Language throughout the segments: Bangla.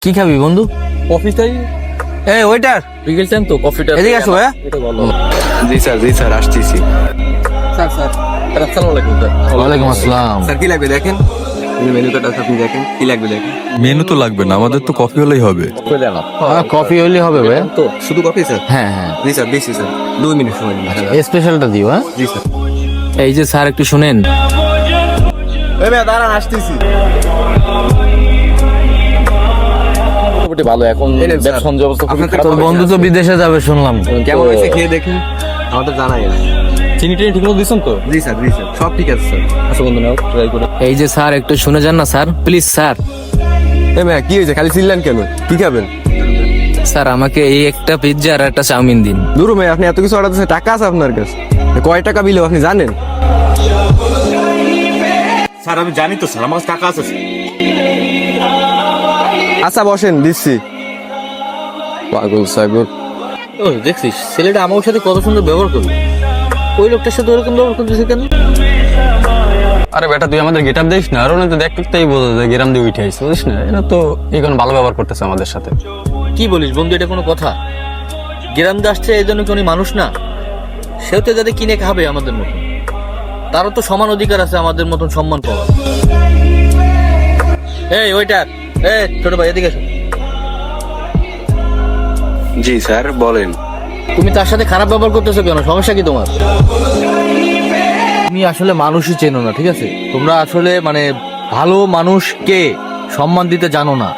কি খাবি বন্ধু? কফি চাই। এই ওয়েটার, বিকেলছেন তো কফিটা এদিকে আসো ভাইয়া। এটা বলো। জি স্যার আসতেছি। স্যার আসসালামু আলাইকুম স্যার। ওয়ালাইকুম আসসালাম। স্যার কি লাগবে দেখেন, মেনু কার্ড আছে আপনি দেখেন কি লাগবে দেখেন। মেনু তো লাগবে না, আমাদের তো কফি হলেই হবে। কফি দেন না। কফি হলে হবে ভাইয়া। তো শুধু কফি স্যার? হ্যাঁ হ্যাঁ, জি স্যার দিচ্ছি স্যার, 2 মিনিট সময় দিন। স্পেশালটা দিও। হ্যাঁ জি স্যার। এই যে স্যার একটু শুনেন। এই ভাই দাঁড়ান আসতেছি। মোটামুটি ভালো এখন এই নেন স্যার। ব্যবসা বাণিজ্য অবস্থা খুবই আপনার খারাপ। তোর বন্ধু তো বিদেশে যাবে শুনলাম। কেমন হয়েছে খেয়ে দেখুন, আমার তো জানাই আছে। চিনি টিনি ঠিক মতো দিচ্ছেন তো? জি স্যার সব ঠিক আছে স্যার। আচ্ছা বন্ধু নাও ট্রাই করে। এই যে স্যার একটু শুনে যান না স্যার, প্লিজ স্যার। এই ভাই কি হয়েছে, খালি চিল্লান কেন, কি খাবেন? স্যার আমাকে এই একটা পিৎজা আর একটা চাউমিন দিন। দূর ভাই, আপনি এত কিছু অর্ডার দিচ্ছেন, টাকা আছে আপনার কাছে? কয় টাকা বিল আপনি জানেন? স্যার আমি জানি তো স্যার, আমার কাছে টাকা আছে স্যার। আচ্ছা বসেন, দিচ্ছি। পাগল সাগর। ও দেখছিস ছেলেটা আমার সাথে কত সুন্দর ব্যবহার করলো, ওই লোকটার সাথে ওরকম ব্যবহার করতেছে কেন? আরে বেটা তুই আমাদের গেট আপ দিস না, আর তো দেখতেই বোঝা যায় গ্রাম দিয়ে উঠে আইস, বুঝিস না? এরা তো এখন ভালো ব্যবহার করতেছে আমাদের সাথে। কি বলিস বন্ধু, এটা কোনো কথা? গ্রাম দিয়ে আসছে এই জন্য কি উনি মানুষ না? সেও তো যাতে কিনে খাবে আমাদের মতো, তারও তো সমান অধিকার আছে আমাদের মতন সম্মান পাওয়া। এই ওইটার, এই ছোট ভাই এদিকে এসো। জি স্যার বলেন। তুমি তার সাথে খারাপ ব্যবহার করতেছো কেন? সমস্যা কি তোমার? তুমি আসলে মানুষই চেনো না, ঠিক আছে? তোমরা আসলে মানে ভালো মানুষকে সম্মান দিতে জানো না।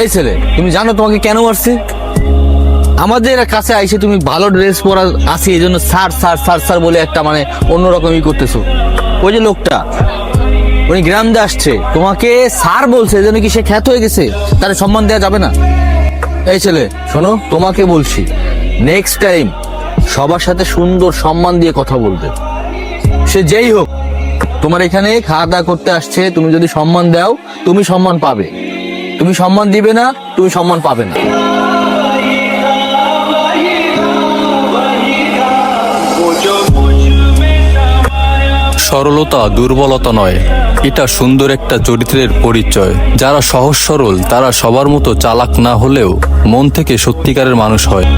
এই ছেলে, তুমি জানো তোমাকে কেন মারছে? আমাদের কাছে আইসে তুমি ভালো ড্রেস পরা আছি এই জন্য স্যার স্যার স্যার স্যার বলে একটা মানে অন্যরকমই করতেছো। ওই যে লোকটা, উনি গ্রাম দিয়ে আসছে, তোমাকে স্যার বলছে এই জন্য কি সে খ্যাত হয়ে গেছে? তার সম্মান দেওয়া যাবে না? এই ছেলে শোনো, তোমাকে বলছি নেক্সট টাইম সবার সাথে সুন্দর সম্মান দিয়ে কথা বলবে, সে যেই হোক। তোমার এখানে খাওয়া দাওয়া করতে আসছে, তুমি যদি সম্মান দাও তুমি সম্মান পাবে, তুমি সম্মান দিবে না তুমি সম্মান পাবে না। সরলতা দুর্বলতা নয়, এটা সুন্দর একটা চরিত্রের পরিচয়। যারা সহজ সরল তারা সবার মতো চালাক না হলেও মন থেকে সত্যিকারের মানুষ হয়।